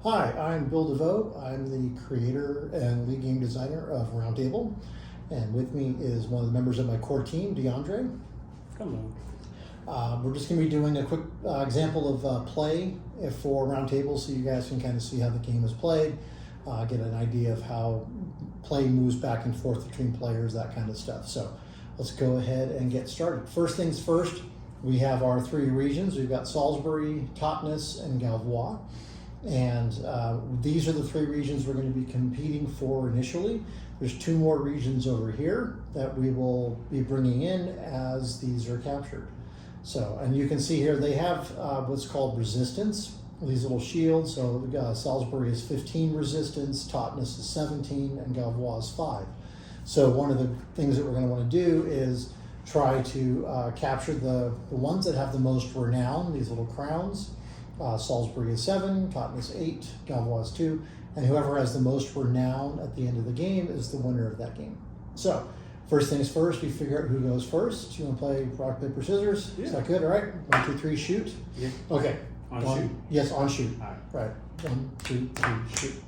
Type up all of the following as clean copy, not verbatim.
Hi, I'm Bill DeVoe. I'm the creator and lead game designer of Roundtable. And with me is one of the members of my core team, DeAndre. Hello. We're just going to be doing a quick example of play for Roundtable so you guys can kind of see how the game is played, get an idea of how play moves back and forth between players, that kind of stuff. So let's go ahead and get started. First things first, we have our three regions. We've got Salisbury, Totnes, and Galvois. And these are the three regions we're going to be competing for initially. There's two more regions over here that we will be bringing in as these are captured. So, and you can see here they have what's called resistance, these little shields. So Salisbury is 15 resistance, Totnes is 17, and Galvois is 5. So one of the things that we're going to want to do is try to capture the ones that have the most renown, these little crowns. Salisbury is 7, Totnes 8, Galvois is 2, and whoever has the most renown at the end of the game is the winner of that game. So, first things first, we figure out who goes first. You want to play rock, paper, scissors? Yeah. Is that good? All right. 1, 2, 3, shoot. Yeah. Okay. On shoot? Yes, on shoot. All right. 1, 2, 3, shoot.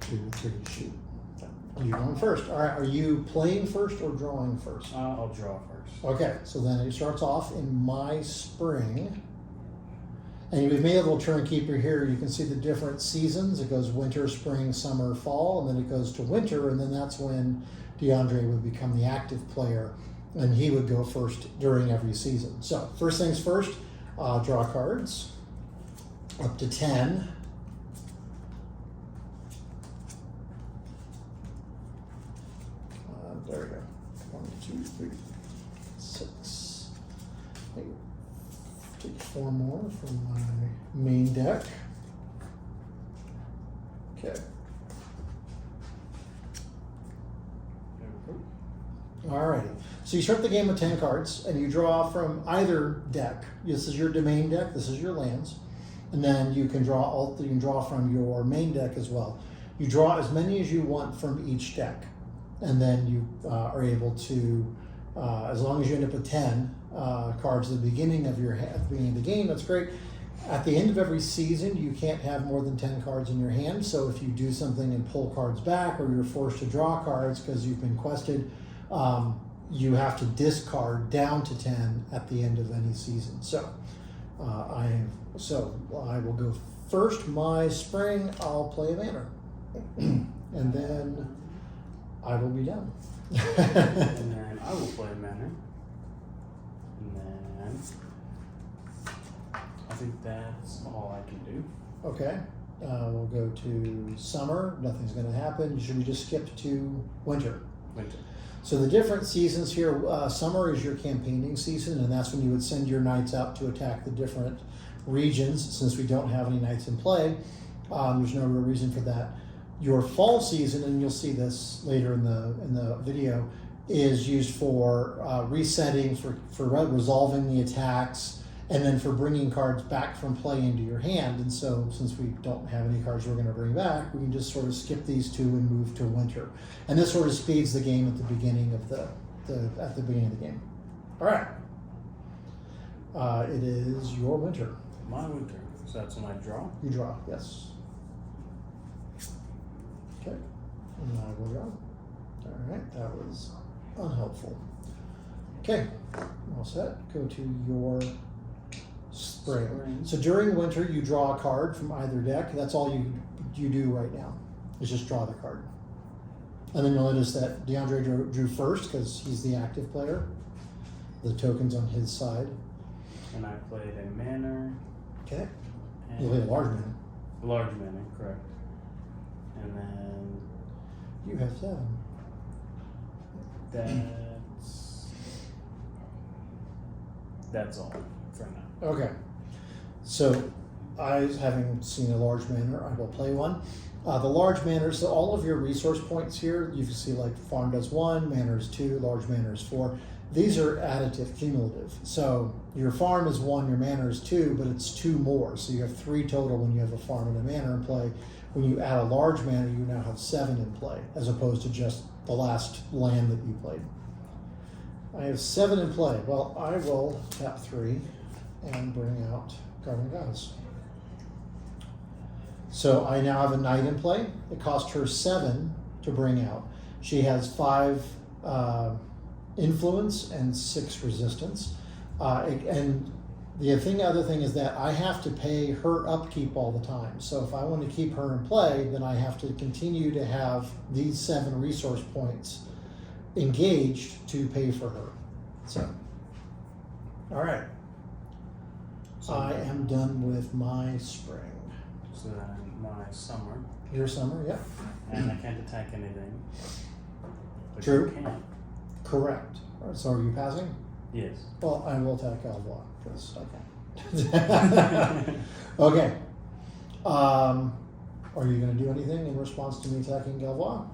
1, 2, 3, shoot. You're going first. All right. Are you playing first or drawing first? I'll draw first. Okay. So then it starts off in my spring. And we've made a little turn keeper here. You can see the different seasons. It goes winter, spring, summer, fall, and then it goes to winter, and then that's when DeAndre would become the active player, and he would go first during every season. So first things first, draw cards, up to 10. There we go. 1, 2, 3, 6, 8. Take 4 more from my main deck. Okay. Alrighty. So you start the game with 10 cards, and you draw from either deck. This is your domain deck. This is your lands, and then you can draw from your main deck as well. You draw as many as you want from each deck, and then you are able to, as long as you end up with 10 cards at the beginning of the game, that's great. At the end of every season, you can't have more than 10 cards in your hand. So if you do something and pull cards back, or you're forced to draw cards because you've been quested, you have to discard down to 10 at the end of any season. So I will go first. My spring, I'll play a manor, and then I will be done. And then I will play a manor. And then I think that's all I can do. Okay. We'll go to summer. Nothing's going to happen. Should we just skip to winter? Winter. So the different seasons here, summer is your campaigning season, and that's when you would send your knights out to attack the different regions. Since we don't have any knights in play, there's no real reason for that. Your fall season, and you'll see this later in the video, is used for resetting, for resolving the attacks, and then for bringing cards back from play into your hand. And so since we don't have any cards we're going to bring back, we can just sort of skip these two and move to winter. And this sort of speeds the game at the beginning of the game. All right. It is your winter. My winter. So that's when I draw? You draw, yes. Okay. And I will draw. All right, that was unhelpful. Okay, all set. Go to your spring. So during winter, you draw a card from either deck. That's all you do right now, is just draw the card. And then you'll notice that DeAndre drew first because he's the active player. The token's on his side. And I played a manor. Okay. You played a large manor. A large manor, correct. And then You have 7. That's all for now. Okay. So, having seen a large manor, I will play one. The large manor, so all of your resource points here, you can see like farm does 1, manor is 2, large manor is 4. These are additive, cumulative. So your farm is 1, your manor is 2, but it's 2 more. So you have 3 total when you have a farm and a manor in play. When you add a large manor, you now have 7 in play, as opposed to just the last land that you played. I have 7 in play. Well, I will tap 3 and bring out Guardian Gods. So I now have a knight in play. It cost her 7 to bring out. She has 5 influence and 6 resistance. And the other thing is that I have to pay her upkeep all the time. So if I want to keep her in play, then I have to continue to have these 7 resource points engaged to pay for her. So, all right. So I am done with my spring. So then my summer, Your summer, yeah. and I can't attack anything. But True. You can. Correct. So are you passing? Yes. Well, I will attack Galvois because I can. Okay. Are you going to do anything in response to me attacking Galvois?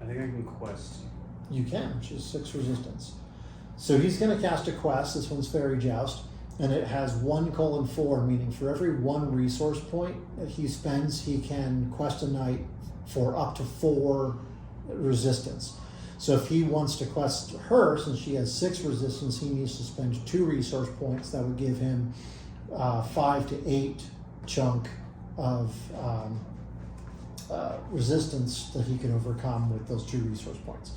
I think I can quest. You can. She's 6 resistance. So he's going to cast a quest. This one's Fairy Joust. And it has 1:4, meaning for every 1 resource point that he spends, he can quest a knight for up to 4 resistance. So if he wants to quest her, since she has 6 resistance, he needs to spend 2 resource points. That would give him 5 to 8 chunk of resistance that he can overcome with those 2 resource points.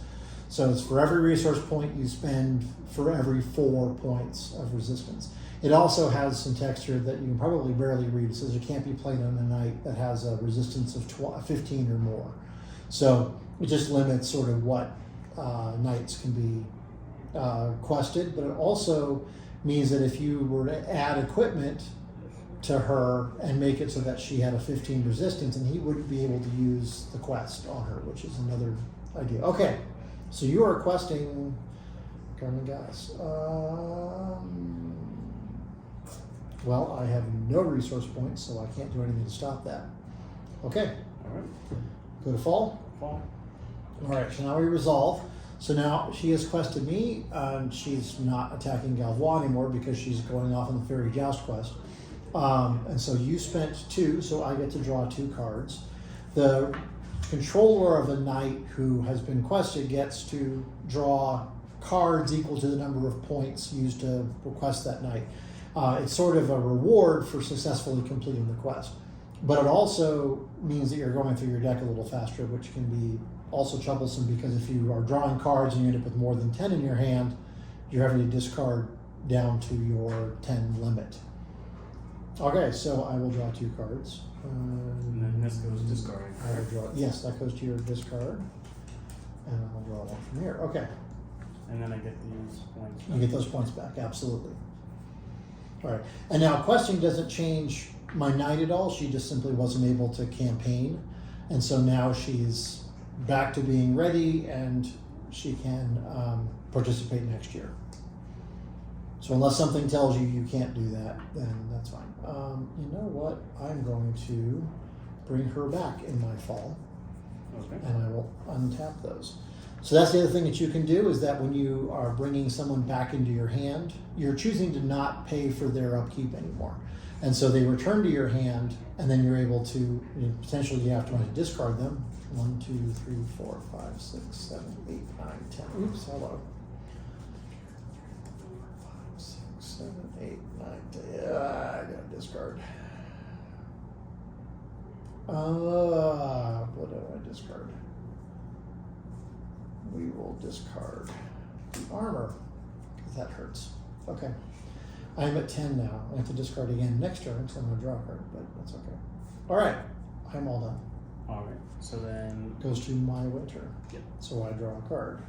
So it's for every resource point you spend for every 4 points of resistance. It also has some text here that you can probably barely read. It says it can't be played on a knight that has a resistance of 15 or more. So it just limits sort of what knights can be quested, but it also means that if you were to add equipment to her and make it so that she had a 15 resistance, and he wouldn't be able to use the quest on her, which is another idea. Okay, so you are questing Carmen Gas. Well, I have no resource points, so I can't do anything to stop that. Okay, All right. go to fall. Fall. All right, so now we resolve. So now she has quested me. She's not attacking Galvois anymore because she's going off on the Fairy Joust quest. And so you spent 2, so I get to draw 2 cards. The controller of a knight who has been quested gets to draw cards equal to the number of points used to request that knight. It's sort of a reward for successfully completing the quest. But it also means that you're going through your deck a little faster, which can be also troublesome because if you are drawing cards and you end up with more than 10 in your hand, you're having to discard down to your 10 limit. Okay, so I will draw 2 cards. And then this goes discarding. I will draw, yes, that goes to your discard. And I'll draw 1 from here. Okay, And then I get these points. you get those points back, absolutely. All right, and now questing doesn't change my knight at all. She just simply wasn't able to campaign. And so now she's back to being ready and she can participate next year. So unless something tells you you can't do that, then that's fine. You know what? I'm going to bring her back in my fall. Okay. And I will untap those. So that's the other thing that you can do is that when you are bringing someone back into your hand, you're choosing to not pay for their upkeep anymore. And so they return to your hand, and then you're able to, potentially you have to discard them. 1, 2, 3, 4, 5, 6, 7, 8, 9, 10. Oops, hello. 5, 6, 7, 8, 9, 10. I gotta discard. What do I discard? We will discard the armor, because that hurts. Okay. I'm at 10 now. I have to discard again next turn, so I'm going to draw a card, but that's okay. All right. I'm all done. All right. So then. Goes to my winter. Yep. So I draw a card.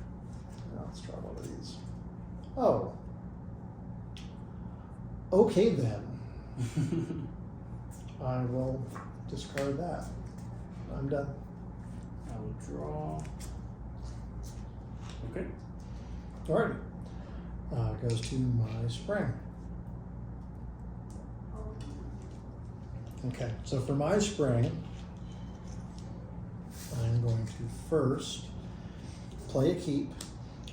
Now let's draw one of these. Oh. Okay then. I will discard that. I'm done. I will draw. Okay. All right. Goes to my spring. Okay, so for my spring, I'm going to first play a keep.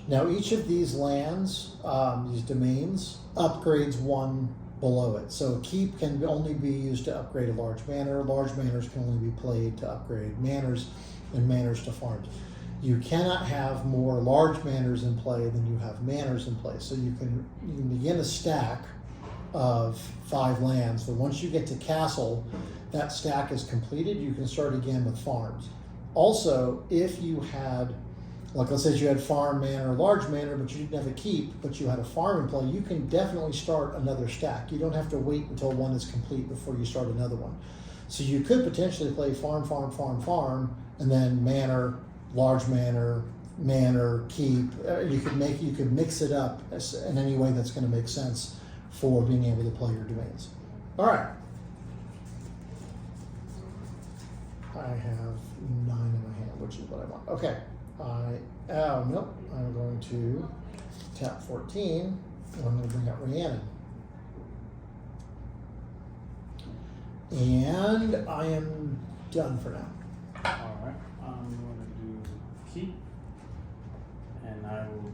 Now each of these lands, these domains, upgrades 1 below it. So a keep can only be used to upgrade a large manor. Large manors can only be played to upgrade manors, and manors to farms. You cannot have more large manors in play than you have manors in play. So you can begin a stack of 5 lands. But once you get to castle, that stack is completed. You can start again with farms. Also, if you had, like let's say you had farm manor, large manor, but you didn't have a keep, but you had a farm in play, you can definitely start another stack. You don't have to wait until one is complete before you start another one. So you could potentially play farm, farm, farm, farm, and then manor, large manor, manor, keep. You could mix it up in any way that's going to make sense for being able to play your domains. All right. I have 9 in my hand, which is what I want. Okay. Nope. I'm going to tap 14, and I'm going to bring out Rhiannon. And I am done for now. Alright, I'm going to do keep, and I will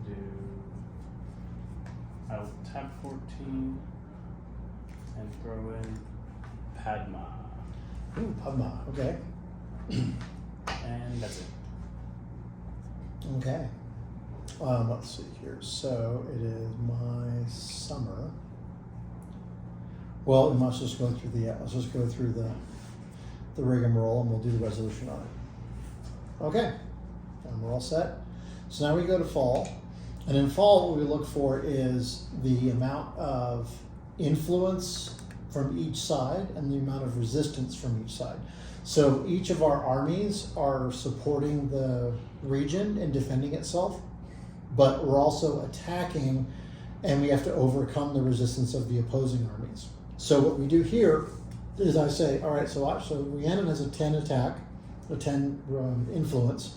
tap 14 and throw in Padma. Ooh, Padma, okay. And that's it. Okay. Let's see here. So it is my summer. Well, we must just go through let's just go through the rigmarole, and we'll do the resolution on it. Okay, and we're all set. So now we go to fall, and in fall, what we look for is the amount of influence from each side and the amount of resistance from each side. So each of our armies are supporting the region and defending itself, but we're also attacking, and we have to overcome the resistance of the opposing armies. So what we do here is I say, all right, so Rhiannon has a 10 attack, a 10 influence,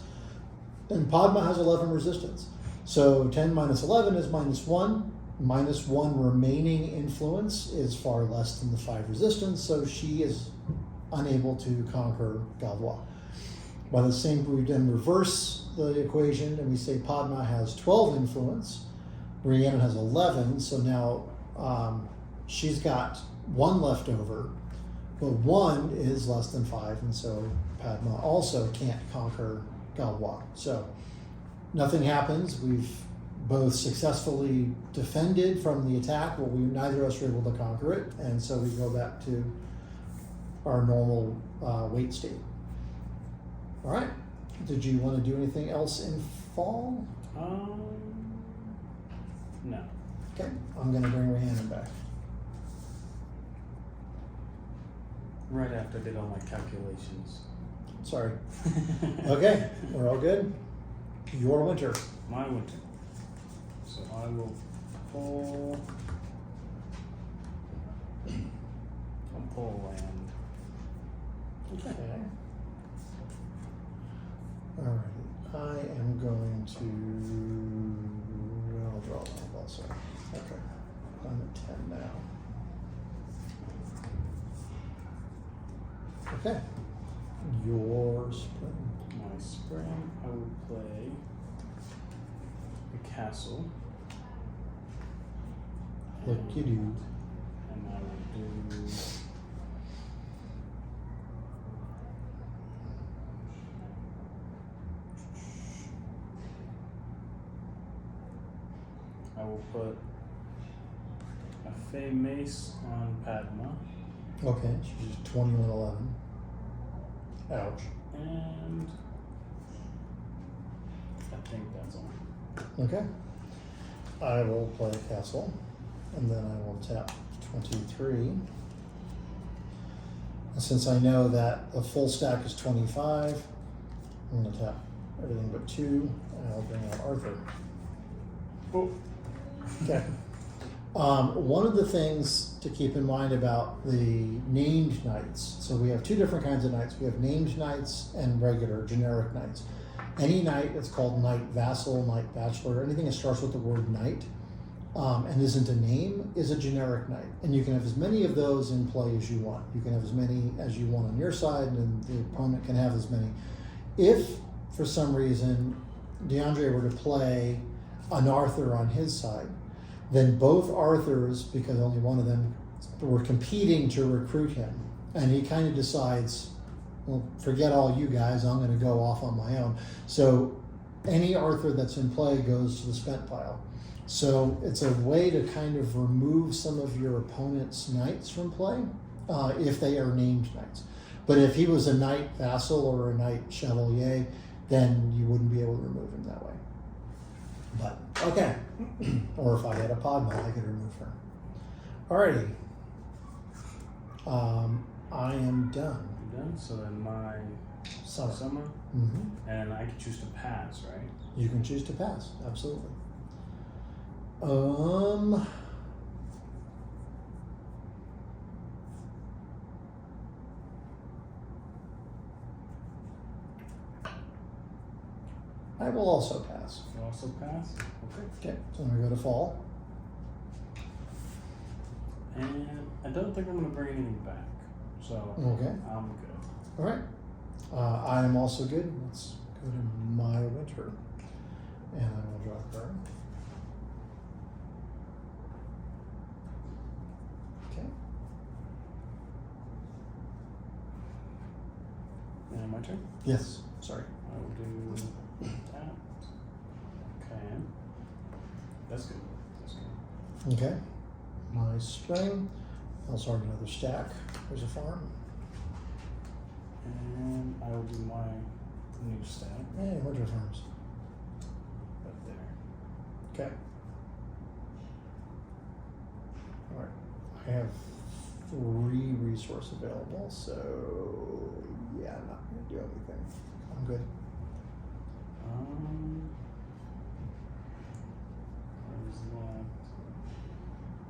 and Padma has 11 resistance. So 10 minus 11 is -1. -1 remaining influence is far less than the 5 resistance, so she is unable to conquer Galvois. By the same, we then reverse the equation and we say Padma has 12 influence, Rhiannon has 11, so now she's got 1 left over, but 1 is less than 5, and so Padma also can't conquer Galvois. So nothing happens. We've both successfully defended from the attack, but neither of us were able to conquer it, and so we go back to our normal wait state. All right. Did you want to do anything else in fall? No. Okay. I'm going to bring Rhiannon back. Right after I did all my calculations. Sorry. Okay. We're all good. Your winter. My winter. So I will pull. I'll pull land. Okay. All right. I am going to. I'll draw land also. Okay. I'm at 10 now. Okay. Your spring. My spring, I will play a castle. Look you do. And I will do. I will put a Fey Mace on Padma. Okay. She's 2111. Ouch. And I think that's all. Okay. I will play castle, and then I will tap 23. And since I know that the full stack is 25, I'm going to tap everything but 2, and I'll bring out Arthur. Oh. Okay. One of the things to keep in mind about the named knights, so we have 2 different kinds of knights. We have named knights and regular, generic knights. Any knight that's called knight vassal, knight bachelor, anything that starts with the word knight and isn't a name is a generic knight. And you can have as many of those in play as you want. You can have as many as you want on your side, and the opponent can have as many. If, for some reason, DeAndre were to play an Arthur on his side, then both Arthurs, because only one of them, were competing to recruit him. And he kind of decides, well, forget all you guys, I'm going to go off on my own. So any Arthur that's in play goes to the spent pile. So it's a way to kind of remove some of your opponent's knights from play, if they are named knights. But if he was a knight vassal or a knight chevalier, then you wouldn't be able to remove him that way. But, okay. Or if I had a podmill, I could remove her. Alrighty. I am done. You're done? So then my summer. Mm-hmm. And I can choose to pass, right? You can choose to pass, absolutely. I will also pass. You also pass? Okay. Okay, so I'm gonna go to fall. And I don't think I'm going to bring anything back. So Okay. I'm good. All right. I am also good. Let's go to my winter. And I will draw a card. Okay. And my turn? Yes, sorry. I will do that. Okay. That's good. That's good. Okay. My spring. I'll start another stack. There's a farm. And I will do my new stack Hey, winter farms. right there. Okay. All right. I have 3 resource available, so yeah, I'm not gonna do anything. I'm good. Where's that?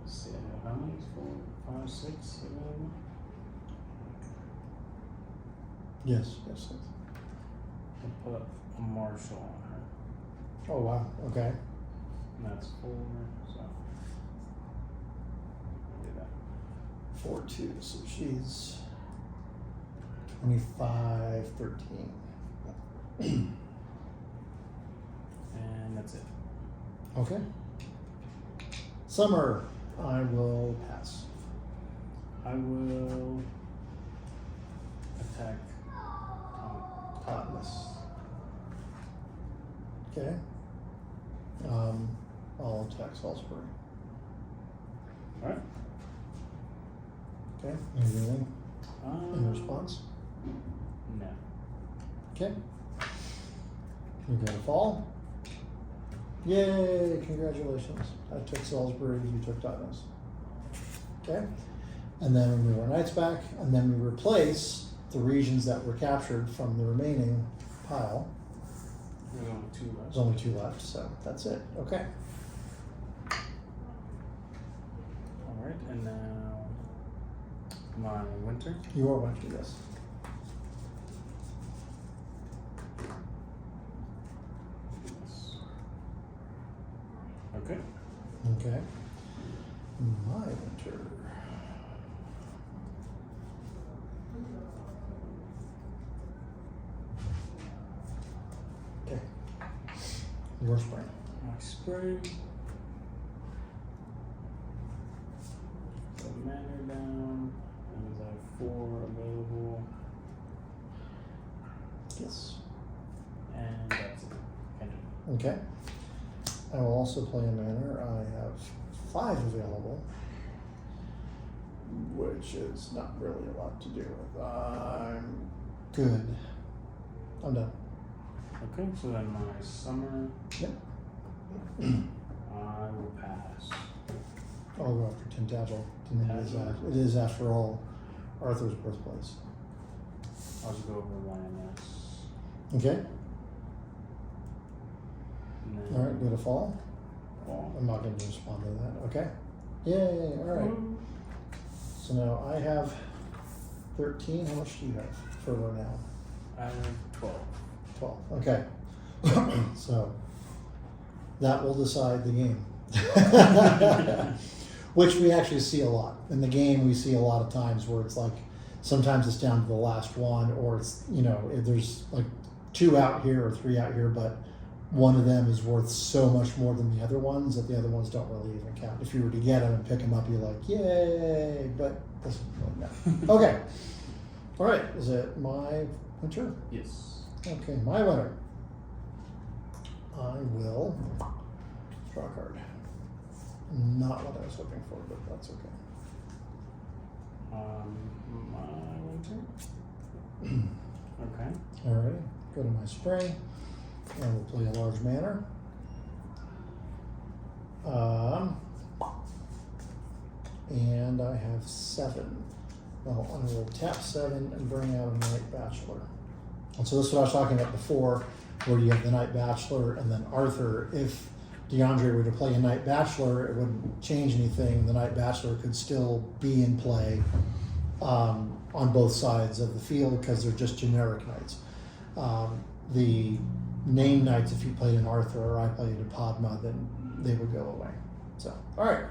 Let's see, I have how many? 4, 5, 6 available? Yes, yes, yes. I'll put a Marshall on her. Oh wow. Okay. And that's 4, so I'll do that. 4, 2. So she's 25, 13. And that's it. Okay. Summer. I will pass. I will attack Thomas. Okay. I'll attack Salisbury. Alright. Okay. Anything in response? No. Okay. You go to fall. Yay! Congratulations. I took Salisbury, you took Totnes. Okay. And then we move our knights back, and then we replace the regions that were captured from the remaining pile. There's only 2 left. There's only 2 left, so that's it. Okay. Alright, and now my winter. You are going to do this. Yes. Okay. Okay. My winter. Okay. Your spring. My spring. Put manor down. That means I have 4 available. Yes. And that's it. End it. Okay. I will also play a manor. I have 5 available, which is not really a lot to do with. I'm good. I'm done. Okay, so then my summer. Yep. I will pass. I'll go after Tintagel. It is, after all, Arthur's birthplace. I'll just go over lioness. Okay. And then All right. Go to fall. fall. I'm not going to respond to that. Okay. Yay. All right. So now I have 13. How much do you have for now? I have 12. 12. Okay. So that will decide the game. Which we actually see a lot. In the game, we see a lot of times where it's like, sometimes it's down to the last one, or it's, if there's like 2 out here or 3 out here, but one of them is worth so much more than the other ones that the other ones don't really even count. If you were to get them and pick them up, you're like, yay, but doesn't really matter. Okay. All right. Is it my winter? Yes. Okay, my winner. I will draw a card. Not what I was hoping for, but that's okay. My winter. Okay. Alright, go to my spray, and we'll play a large manor. And I have 7. Well, I will tap 7 and bring out a Night Bachelor. And so this is what I was talking about before, where you have the Night Bachelor and then Arthur. If DeAndre were to play a Night Bachelor, it wouldn't change anything. The Night Bachelor could still be in play on both sides of the field because they're just generic knights. The name knights, if you played an Arthur or I played a Padma, then they would go away. So, all right.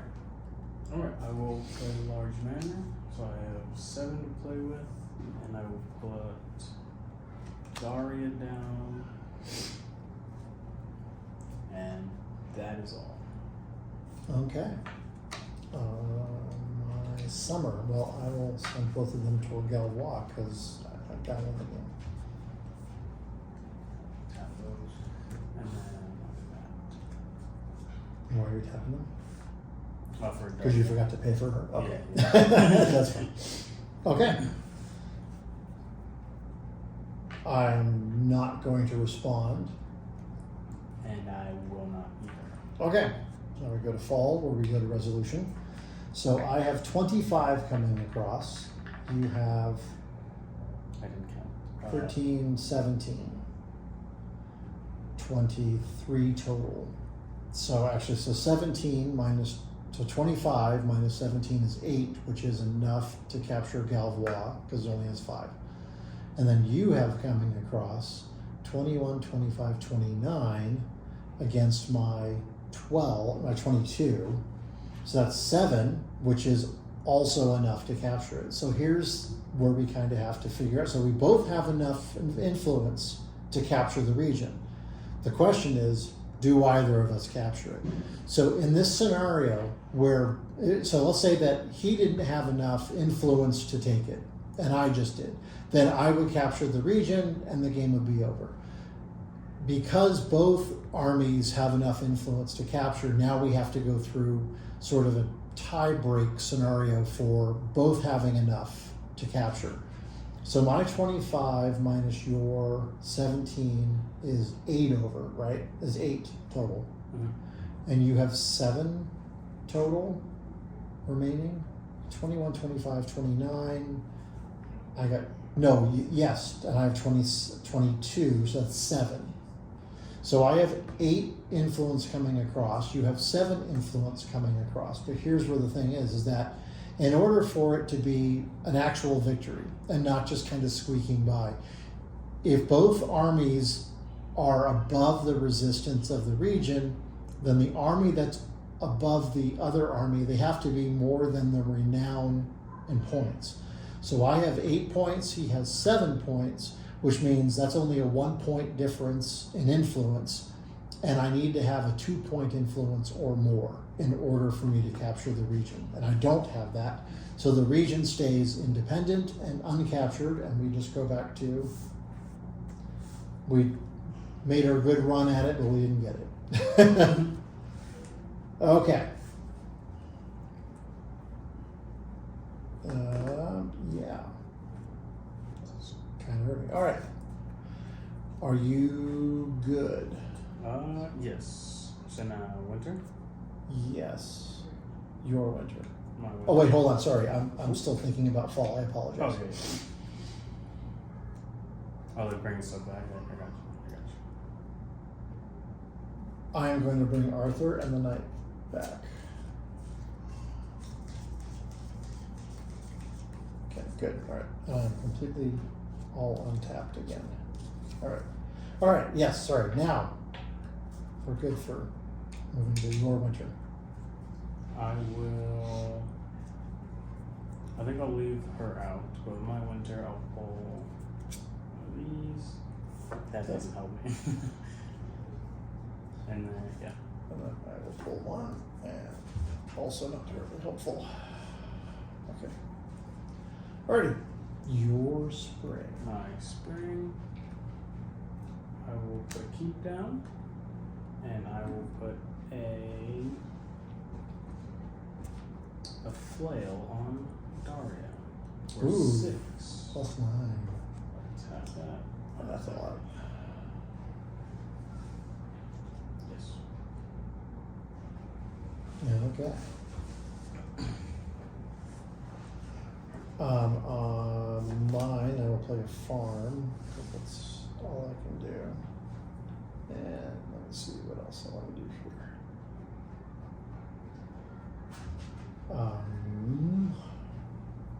Alright, I will play a large manor. So I have 7 to play with, and I will put Daria down. And that is all. Okay. My summer. Well, I will send both of them toward Galvois because I've got one again. Tap those. And then after that. Why are you tapping them? For Because you forgot to pay for her? Okay. Yeah. That's fine. Okay. I'm not going to respond. And I will not either. Okay. Now we go to fall, where we go to resolution. So I have 25 coming across. You have I didn't count. 13, 17. 23 total. So actually, so 17 minus, so 25 minus 17 is 8, which is enough to capture Galvois, because it only has 5. And then you have coming across 21, 25, 29 against my 22. So that's 7, which is also enough to capture it. So here's where we kind of have to figure out. So we both have enough influence to capture the region. The question is, do either of us capture it? So in this scenario where, so let's say that he didn't have enough influence to take it, and I just did, then I would capture the region and the game would be over. Because both armies have enough influence to capture, now we have to go through sort of a tie-break scenario for both having enough to capture. So my 25 minus your 17 is 8 over, right? Is 8 total. Mm-hmm. And you have 7 total remaining? 21, 25, 29. I got, no, yes, and I have 22, so that's 7. So I have 8 influence coming across. You have 7 influence coming across. But here's where the thing is that in order for it to be an actual victory and not just kind of squeaking by, if both armies are above the resistance of the region, then the army that's above the other army, they have to be more than the renown in points. So I have 8 points, he has 7 points, which means that's only a 1 point difference in influence, and I need to have a 2 point influence or more in order for me to capture the region. And I don't have that. So the region stays independent and uncaptured, and we just go back to, we made our good run at it, but we didn't get it. Okay. Yeah. Kind of hurting. All right. Are you good? Yes. So now winter? Yes. Your winter. My winter. Oh wait, hold on. Sorry, I'm still thinking about fall. I apologize. Okay. Oh, they're bringing stuff back. I got you. I am going to bring Arthur and the knight back. Okay, good. All right. I'm completely all untapped again. All right. All right. Yes. Sorry. Now we're good for moving to your winter. I think I'll leave her out. But with my winter, I'll pull these. That doesn't help me. And then, yeah. And then I will pull one, and also not terribly helpful. Okay. Alrighty. Your spring. My spring. I will put a keep down. and I will put a flail on Daria. For Ooh. 6. +9. Tap that. Oh, that's a lot. Yes. Yeah, okay. On mine, I will play a farm, because that's all I can do. And let me see what else I want to do here.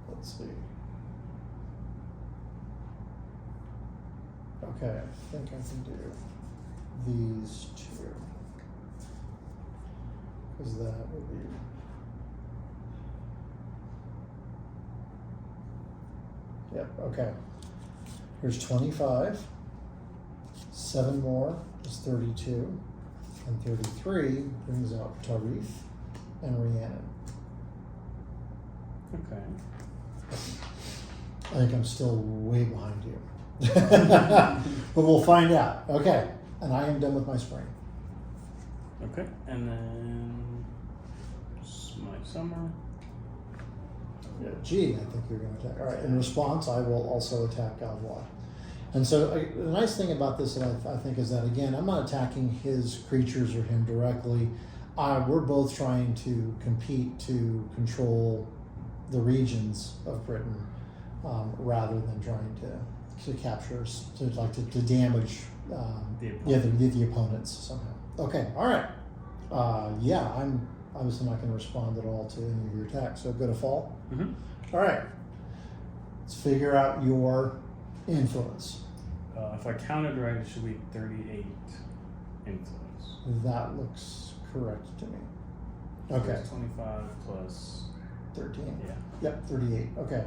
Let's see. Okay, I think I can do these 2. Because that would be... Yep, okay. Here's 25. 7 more is 32. And 33 brings out Tarif and Rhiannon. Okay. I think I'm still way behind you. But we'll find out. Okay. And I am done with my spring. Okay. And then my summer. Yeah, G, I think you're going to attack. All right. In response, I will also attack Galvois. And so the nice thing about this that I think is that, again, I'm not attacking his creatures or him directly. We're both trying to compete to control the regions of Britain rather than trying to capture, to damage the opponents somehow. Okay, all right. I'm obviously not going to respond at all to any of your attacks, so go to fall. Mm-hmm. All right. Let's figure out your influence. If I counted right, it should be 38 influence. That looks correct to me. Okay. So 25 plus 13. Yeah. Yep, 38. Okay.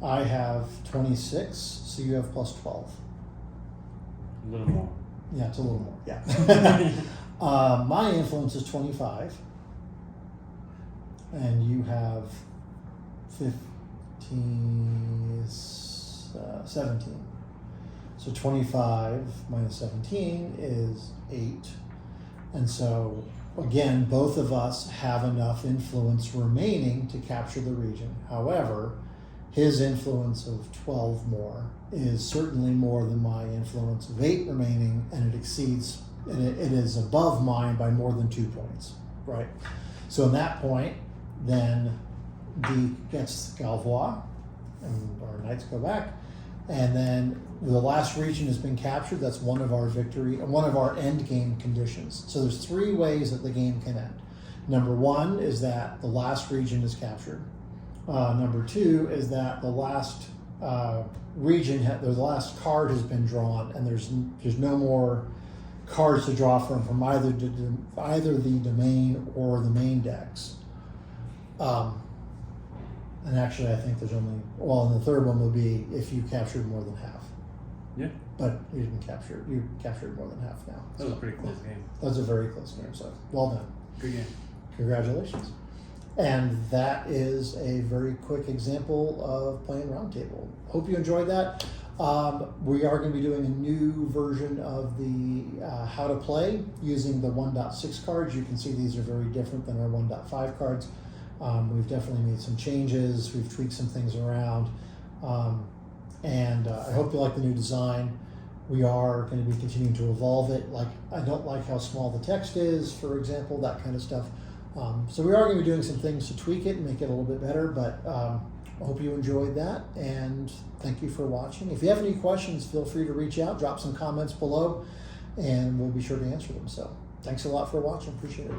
I have 26, so you have plus 12. A little more. Yeah, it's a little more. Yeah. My influence is 25, and you have 17. So 25 minus 17 is 8. And so, again, both of us have enough influence remaining to capture the region. However, his influence of 12 more is certainly more than my influence of 8 remaining, and it exceeds, and it is above mine by more than 2 points, right? So in that point, then D gets Galvois, and our knights go back, and then the last region has been captured. That's one of our end game conditions. So there's 3 ways that the game can end. Number 1 is that the last region is captured. Number 2 is that the last the last card has been drawn, and there's no more cards to draw from either the domain or the main decks. And actually, I think there's only, and the third one would be if you captured more than half. Yeah. But you captured more than half now. That was a pretty close game. That was a very close game, so well done. Good game. Congratulations. And that is a very quick example of playing Roundtable. Hope you enjoyed that. We are going to be doing a new version of the how to play using the 1.6 cards. You can see these are very different than our 1.5 cards. We've definitely made some changes. We've tweaked some things around. And I hope you like the new design. We are going to be continuing to evolve it. I don't like how small the text is, for example, that kind of stuff. So we are going to be doing some things to tweak it and make it a little bit better, but I hope you enjoyed that, and thank you for watching. If you have any questions, feel free to reach out, drop some comments below, and we'll be sure to answer them. So thanks a lot for watching. Appreciate it.